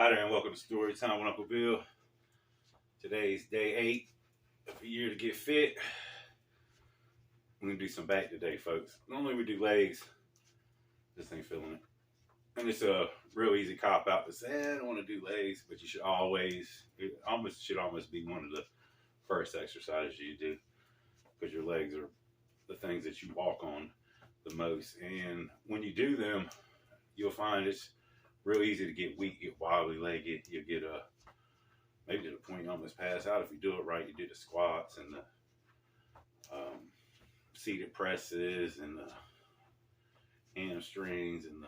Hi there and welcome to Story Time with Uncle Bill. Today's day 8 of a year to get fit. We're going to do some back today, folks. Normally we do legs. Just ain't feeling it. And it's a real easy cop out to say, I don't want to do legs, but you should should almost be one of the first exercises you do, because your legs are the things that you walk on the most. And when you do them, you'll find it's real easy to get weak, get wobbly legged. You get maybe to the point you almost pass out if you do it right. You do the squats and the seated presses and the hamstrings and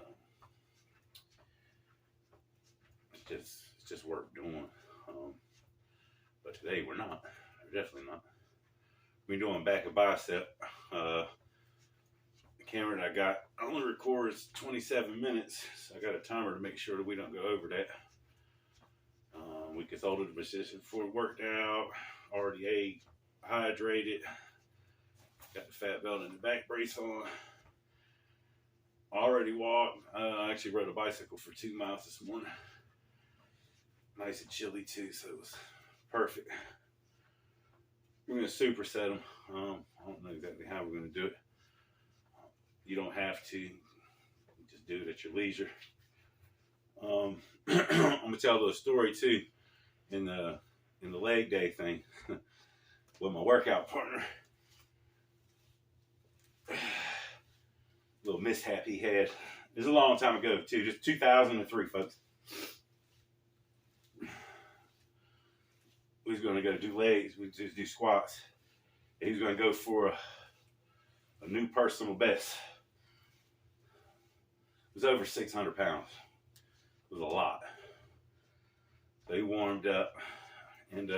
it's just worth doing. But today we're not. We're definitely not. We're doing back and bicep. The camera that I got only records 27 minutes, so I got a timer to make sure that we don't go over that. We consulted the physician before we worked out, already ate, hydrated, got the fat belt and the back brace on, already walked. I actually rode a bicycle for 2 miles this morning. Nice and chilly too, so it was perfect. We're going to superset them. I don't know exactly how we're going to do it. You don't have to. You just do it at your leisure. I'm gonna tell a little story too in the leg day thing with my workout partner. A little mishap he had. It was a long time ago too, just 2003, folks. We was gonna go do legs. We just do squats. And he was gonna go for a new personal best. It was over 600 pounds. It was a lot. So he warmed up, and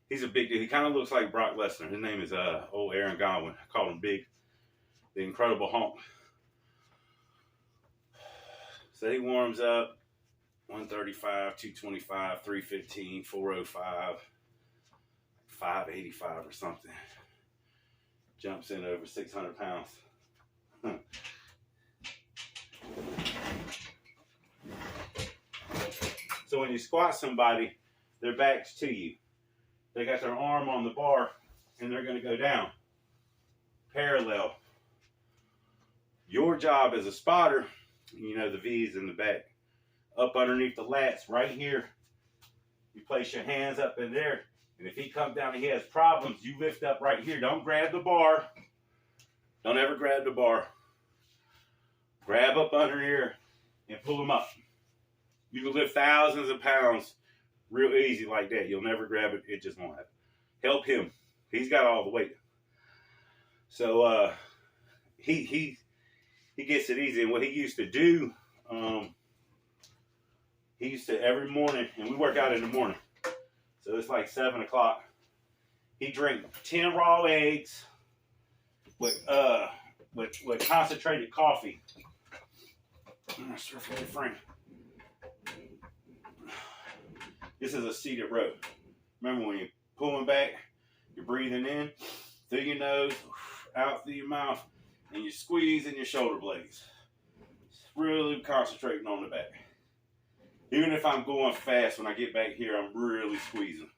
he's a big dude. He kind of looks like Brock Lesnar. His name is old Aaron Godwin. I call him Big, the Incredible Hulk. So he warms up 135, 225, 315, 405, 585 or something. Jumps in over 600 pounds. So when you squat somebody, their back's to you. They got their arm on the bar and they're going to go down parallel. Your job as a spotter, you know the V's in the back, up underneath the lats right here. You place your hands up in there, and if he comes down and he has problems, you lift up right here. Don't grab the bar. Don't ever grab the bar. Grab up under here and pull him up. You can lift thousands of pounds real easy like that. You'll never grab it. It just won't happen. Help him. He's got all the weight. So he gets it easy. And what he used to do, he used to every morning, and we work out in the morning. So it's like 7 o'clock. He drank 10 raw eggs with concentrated coffee. I'm not sure if I can frame. This is a seated rope. Remember, when you're pulling back, you're breathing in through your nose, out through your mouth, and you're squeezing your shoulder blades. Really concentrating on the back. Even if I'm going fast, when I get back here, I'm really squeezing.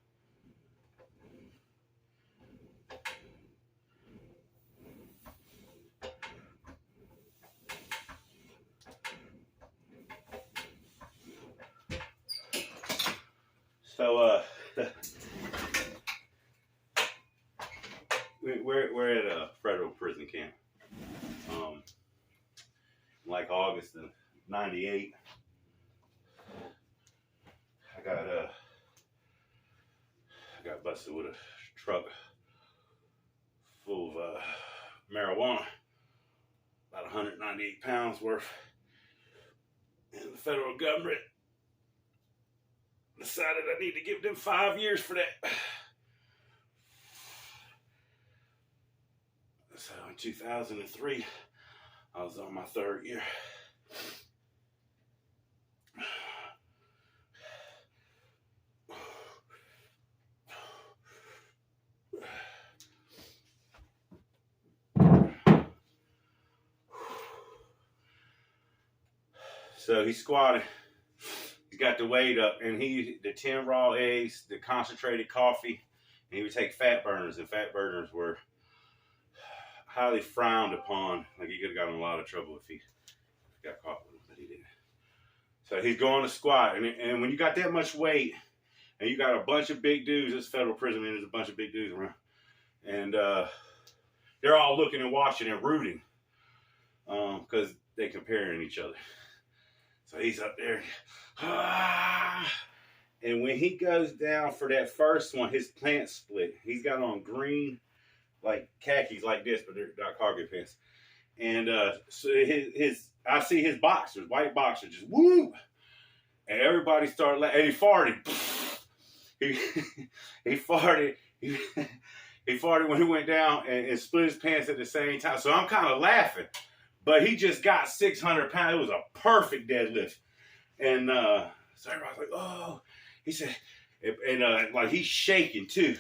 So we're at a federal prison camp. Like August of '98, I got busted with a truck full of marijuana, about 198 pounds worth, and the federal government decided I need to give them 5 years for that. So in 2003, I was on my 3rd year. So he's squatting He's got the weight up, and the 10 raw eggs, the concentrated coffee, and he would take fat burners, and fat burners were highly frowned upon. Like, he could have gotten in a lot of trouble if he got caught with them, but he didn't. So he's going to squat, and when you got that much weight, and you got a bunch of big dudes, this federal prison, man, there's a bunch of big dudes around, and they're all looking and watching and rooting, because they comparing each other. So he's up there, and when he goes down for that first one, his pants split. He's got on green, like khakis like this, but they're not cargo pants. And so I see his boxers, white boxers, just whoop, and everybody started laughing. And he farted. He farted. He farted when he went down and split his pants at the same time. So I'm kind of laughing, but he just got 600 pounds. It was a perfect deadlift, and so everybody's like, "Oh," he said, and like he's shaking too.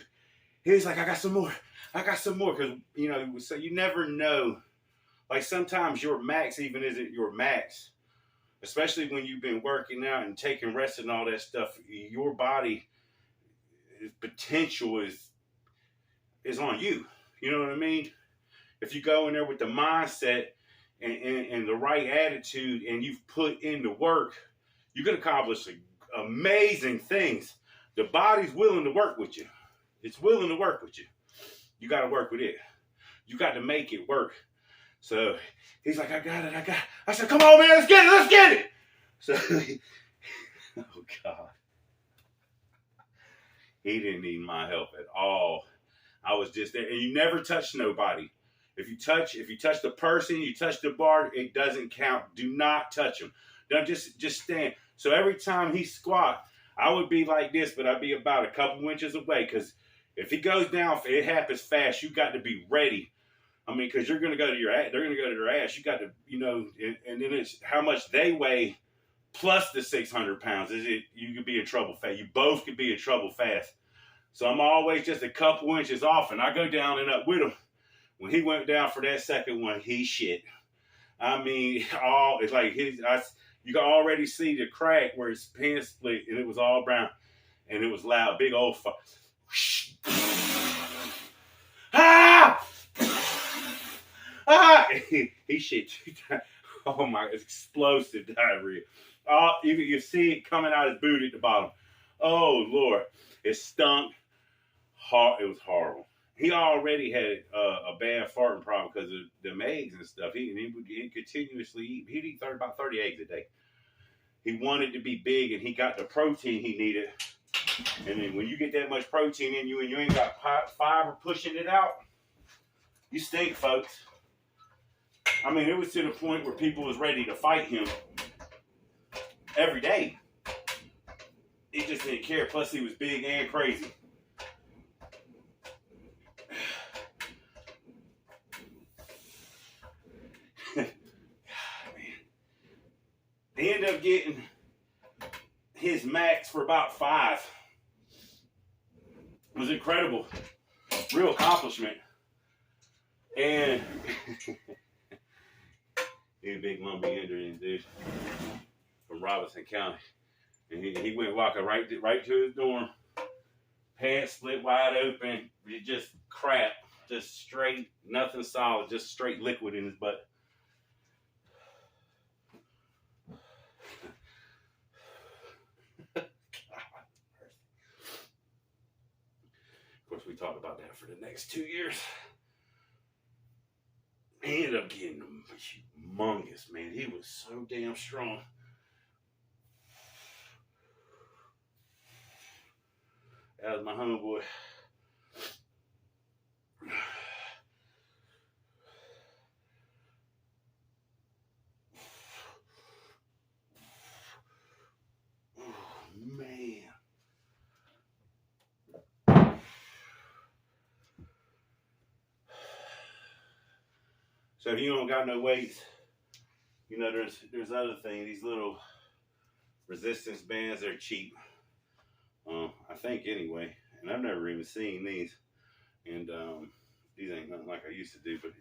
He's like, "I got some more. I got some more," because so you never know. Like, sometimes your max even isn't your max, especially when you've been working out and taking rest and all that stuff. Your body potential is on you. You know what I mean? If you go in there with the mindset and the right attitude, and you've put in the work, you can accomplish amazing things. The body's willing to work with you. It's willing to work with you. You got to work with it. You got to make it work. So he's like, "I got it. I said, "Come on, man, let's get it. So, oh God. He didn't need my help at all. I was just there. And you never touch nobody. If you touch the person, you touch the bar, it doesn't count. Do not touch him. Don't just stand. So every time he squat, I would be like this, but I'd be about a couple inches away, because if he goes down, it happens fast. You got to be ready. I mean, because you're going to go to your ass. They're going to go to their ass. You got to, and then it's how much they weigh plus the 600 pounds. You could be in trouble fast. You both could be in trouble fast. So I'm always just a couple inches off, and I go down and up with him. When he went down for that second one, he shit. I mean, it's like you can already see the crack where his pants split, and it was all brown, and it was loud, big old ah! Ah! He shit. Oh my, it's explosive diarrhea. You see it coming out his boot at the bottom. Oh Lord, it stunk. It was horrible. He already had a bad farting problem because of the eggs and stuff. He would continuously eat. He'd eat about 30 eggs a day. He wanted to be big, and he got the protein he needed. And then when you get that much protein in you and you ain't got fiber pushing it out, you stink, folks. I mean, it was to the point where people was ready to fight him every day. He just didn't care. Plus, he was big and crazy. God, man. They ended up getting his max for about 5. It was incredible. Real accomplishment. And he's a big lumpy Indian dude from Robinson County. And he went walking right to his dorm. Pants split wide open. Just crap. Just straight, nothing solid. Just straight liquid in his butt. Of course, we talked about that for the next 2 years. He ended up getting humongous, man. He was so damn strong. That was my homeboy. Man. So if you don't got no weights, there's other things. These little resistance bands are cheap. I think anyway. And I've never even seen these. And these ain't nothing like I used to do, but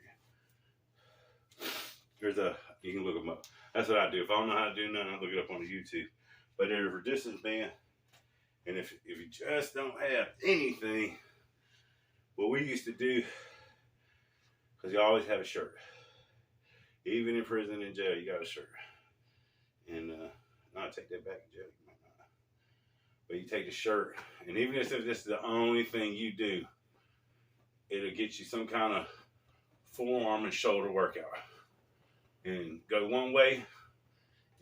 you can look them up. That's what I do. If I don't know how to do nothing, I look it up on the YouTube. But they're resistance band. And if you just don't have anything, what we used to do, because you always have a shirt. Even in prison and jail, you got a shirt. And I'll take that back in jail. You might not. But you take the shirt, and even if this is the only thing you do, it'll get you some kind of forearm and shoulder workout. And go one way,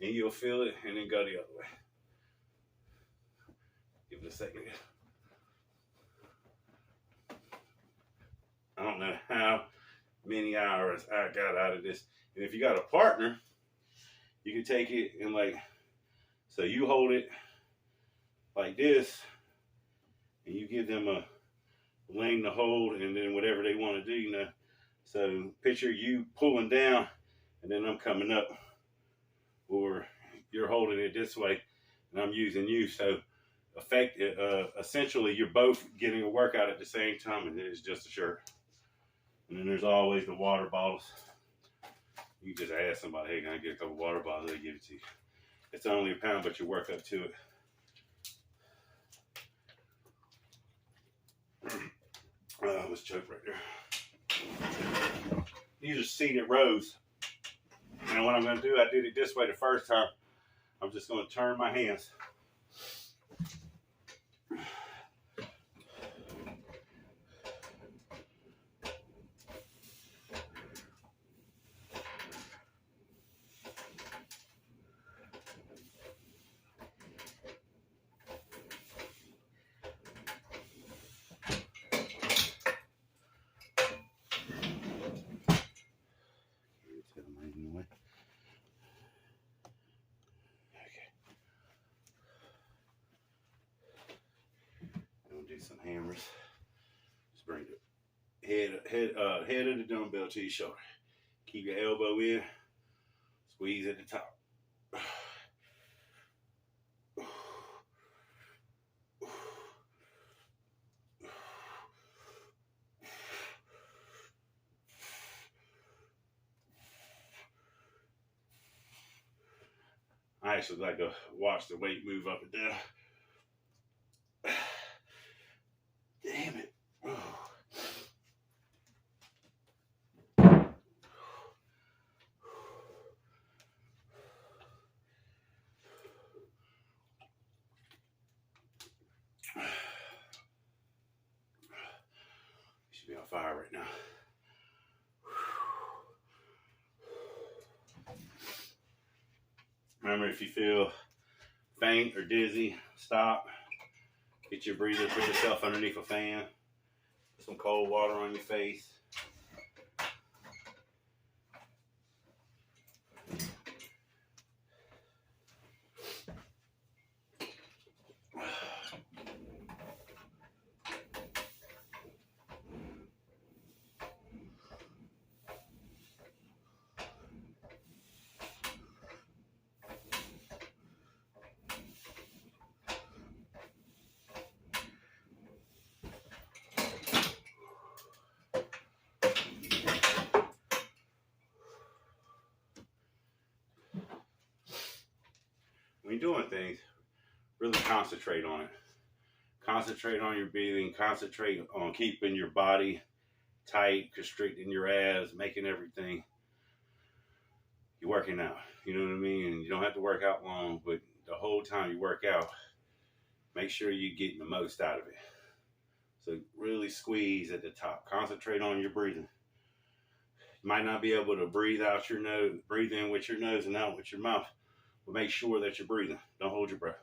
and you'll feel it, and then go the other way. Give it a second. I don't know how many hours I got out of this. And if you got a partner, you can take it and so you hold it like this, and you give them a lane to hold, and then whatever they want to do, So picture you pulling down, and then I'm coming up, or you're holding it this way, and I'm using you. So essentially, you're both getting a workout at the same time, and it's just a shirt. And then there's always the water bottles. You just ask somebody, hey, can I get a couple water bottles? They give it to you. It's only a pound, but you work up to it. I was choked right there. These are seated rows. And what I'm going to do, I did it this way the first time. I'm just going to turn my hands. Do some hammers. Just bring the head of the dumbbell to your shoulder. Keep your elbow in. Squeeze at the top. I actually like to watch the weight move up and down. Damn it. Oh. Should be on fire right now. Remember, if you feel faint or dizzy, stop. Get your breather, put yourself underneath a fan. Put some cold water on your face. When you're doing things, really concentrate on it. Concentrate on your breathing. Concentrate on keeping your body tight, constricting your abs, making everything. You're working out. You know what I mean? And you don't have to work out long, but the whole time you work out, make sure you're getting the most out of it. So really squeeze at the top. Concentrate on your breathing. You might not be able to breathe out your nose, breathe in with your nose and out with your mouth, but make sure that you're breathing. Don't hold your breath.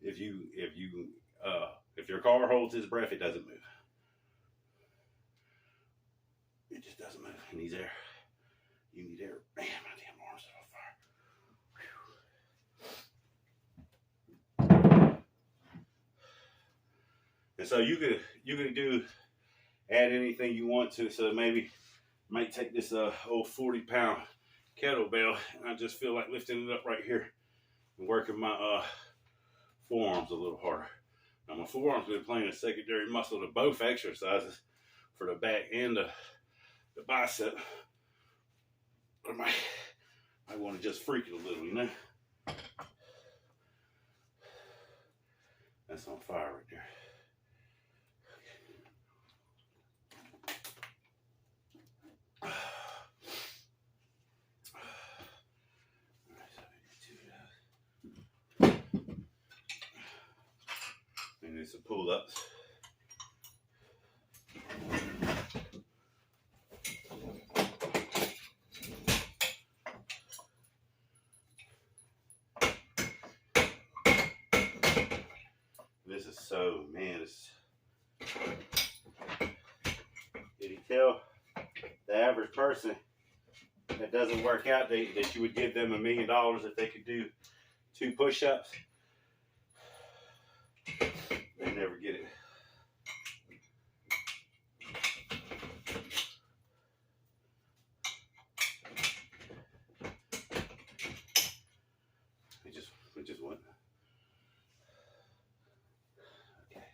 If your car holds its breath, it doesn't move. It just doesn't move. It needs air. You need air. Man, my damn arms are on fire. And so you could add anything you want to. So maybe you might take this old 40-pound kettlebell, and I just feel like lifting it up right here and working my forearms a little harder. Now my forearms have been playing a secondary muscle to both exercises for the back and the bicep. I might want to just freak it a little, you know. That's on fire right there. And do some pull-ups. This is so, man, did he tell the average person that doesn't work out that you would give them $1 million if they could do 2 push-ups? They never get it. We just went. Okay.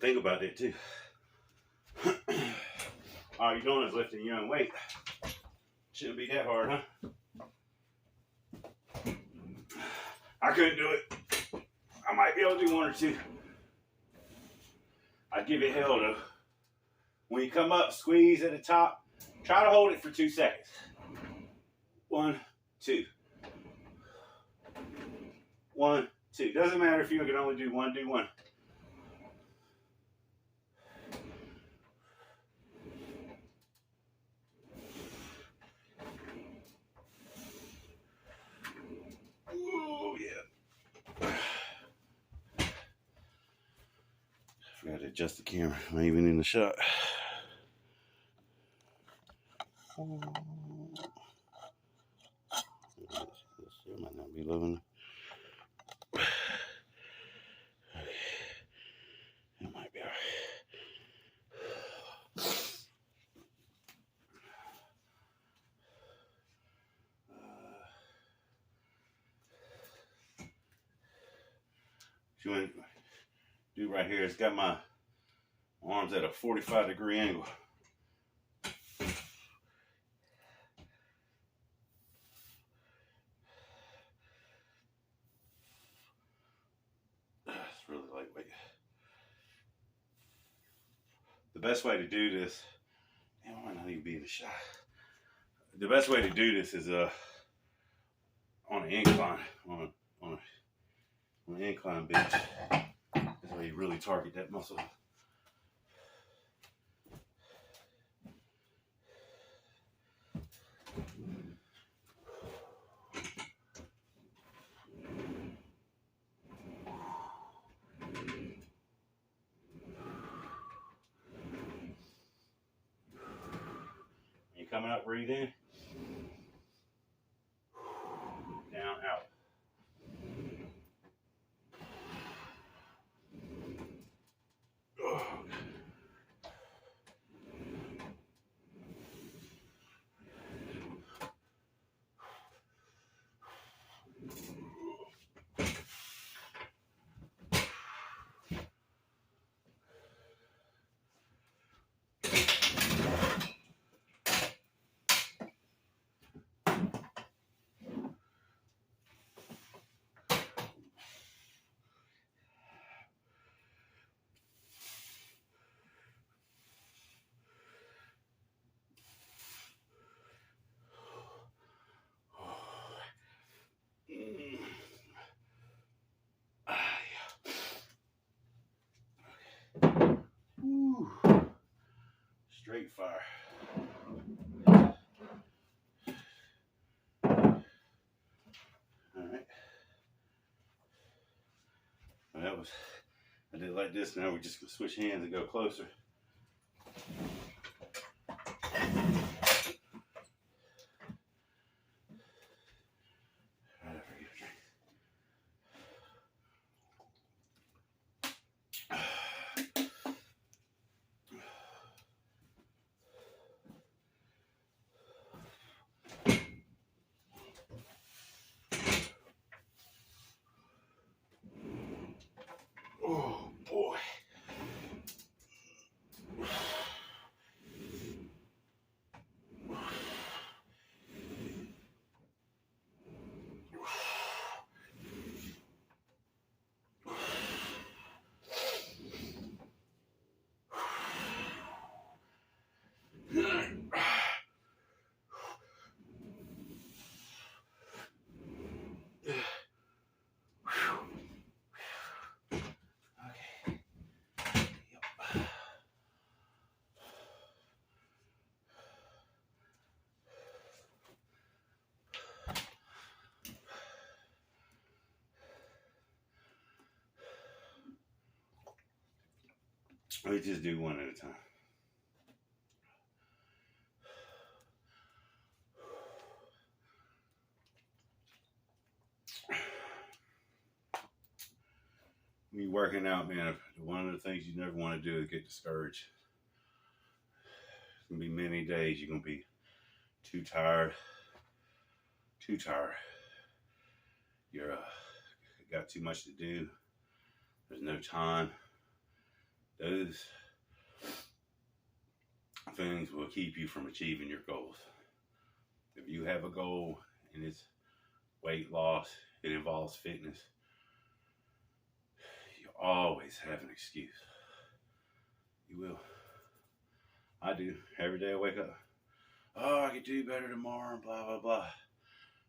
Think about it too. All you're doing is lifting your own weight. Shouldn't be that hard, huh? I couldn't do it. I might be able to do 1 or 2. I'd give it hell though. When you come up, squeeze at the top. Try to hold it for 2 seconds. 1, 2. 1, 2. Doesn't matter if you can only do 1, do 1. Oh, yeah. Forgot to adjust the camera. I'm even in the shot. I might not be loving it. It might be all right. What you want to do right here is got my arms at a 45-degree angle. It's really lightweight. The best way to do this, I might not even be in the shot. The best way to do this is on an incline, on an incline bench. That's how you really target that muscle. You coming up, breathe in. Down, out. Woo. Straight fire. All right. Well, I did it like this. Now we're just gonna switch hands and go closer. Oh boy. We just do one at a time. When you're working out, man, one of the things you never want to do is get discouraged. It's going to be many days you're going to be too tired. You're got too much to do. There's no time. Those things will keep you from achieving your goals. If you have a goal and it's weight loss, it involves fitness, you always have an excuse. You will. I do. Every day I wake up, oh, I could do better tomorrow, blah, blah, blah.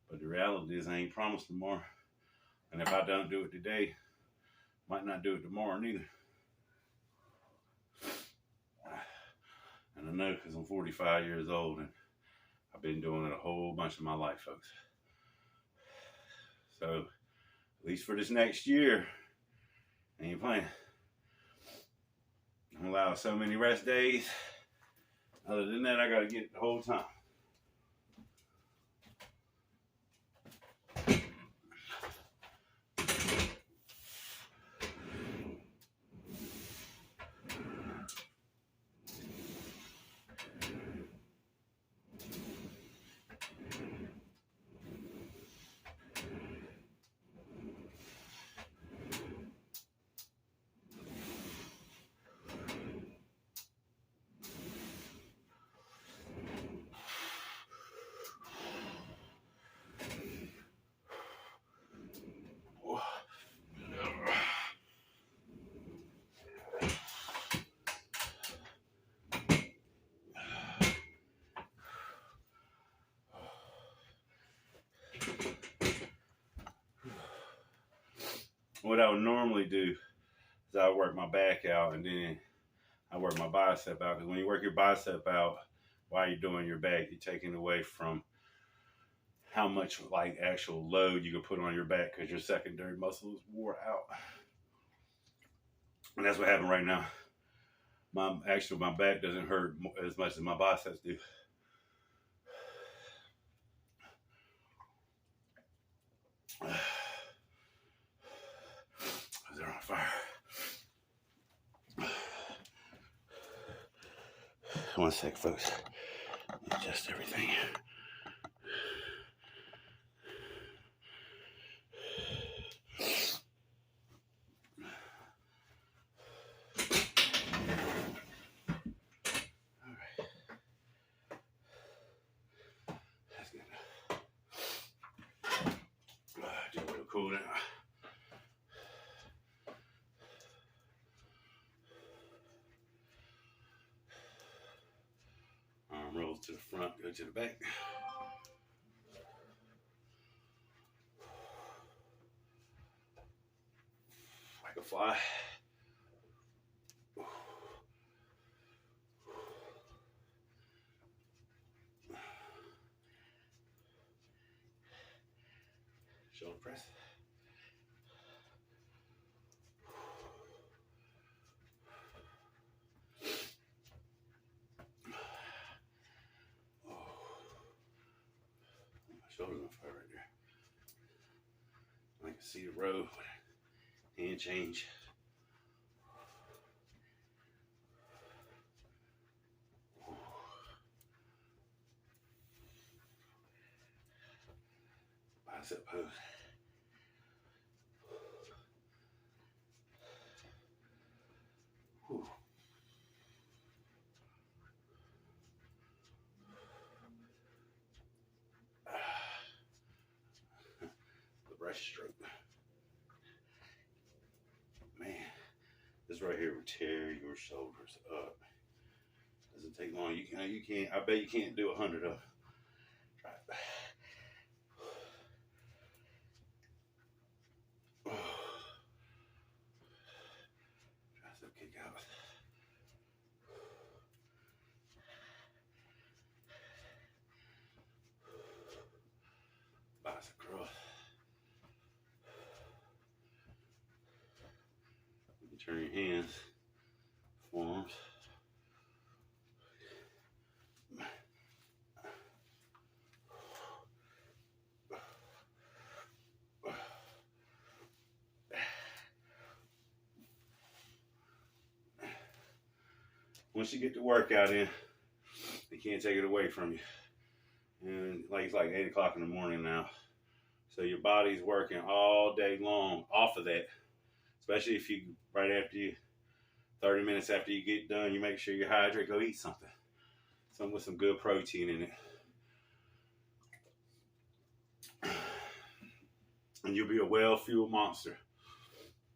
But the reality is I ain't promised tomorrow. And if I don't do it today, might not do it tomorrow neither. And I know because I'm 45 years old and I've been doing it a whole bunch of my life, folks. So, at least for this next year, I ain't playing. I'm allowed so many rest days. Other than that, I got to get it the whole time. What I would normally do is I work my back out and then I work my bicep out. Because when you work your bicep out while you're doing your back, you're taking away from how much like actual load you can put on your back because your secondary muscle is wore out. And that's what happened right now. My back doesn't hurt as much as my biceps do. They're on fire. One sec, folks. Adjust everything. Cool down. Arm rolls to the front, go to the back. Like a fly. Shoulder press. Shoulders on fire right there. I can see the row, hand change. Bicep pose. Whew. Breaststroke. Man, this right here will tear your shoulders up. Doesn't take long. You can't. I bet you can't do 100 of them. Try it. Tricep kick out. Bicep curl. You can turn your hands, Arms. Once you get the workout in, they can't take it away from you. And like it's like 8 o'clock in the morning now. So your body's working all day long off of that. Especially if you, right after you, 30 minutes after you get done, you make sure you hydrate, go eat something. Something with some good protein in it. And you'll be a well-fueled monster.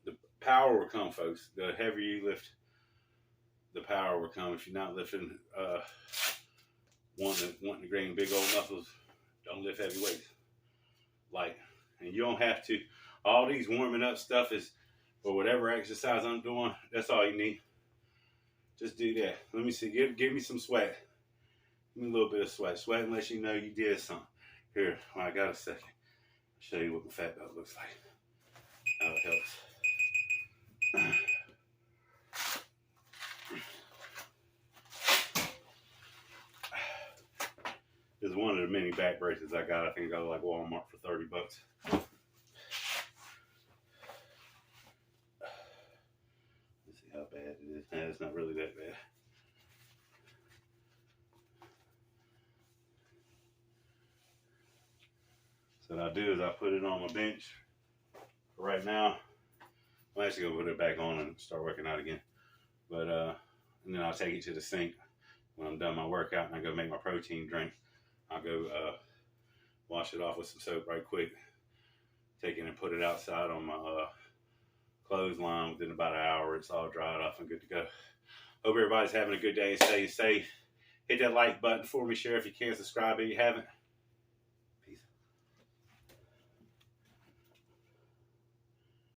The power will come, folks. The heavier you lift, the power will come. If you're not lifting, wanting to gain big old muscles, don't lift heavy weights. Light. And you don't have to. All these warming up stuff is for whatever exercise I'm doing. That's all you need. Just do that. Let me see. Give me some sweat. Give me a little bit of sweat. Sweat unless you know you did something. Here, I got a second. I'll show you what my fat belt looks like. How it helps. This is one of the many back braces I got. I think I got like Walmart for $30. Let's see how bad it is. Nah, it's not really that bad. So what I do is I put it on my bench. For right now, I'm actually gonna put it back on and start working out again. But and then I'll take it to the sink when I'm done my workout and I go make my protein drink. I'll go wash it off with some soap right quick. Take it and put it outside on my clothesline. Within about an hour, it's all dried off and good to go. Hope everybody's having a good day and staying safe. Hit that like button for me. Share if you can. Subscribe if you haven't.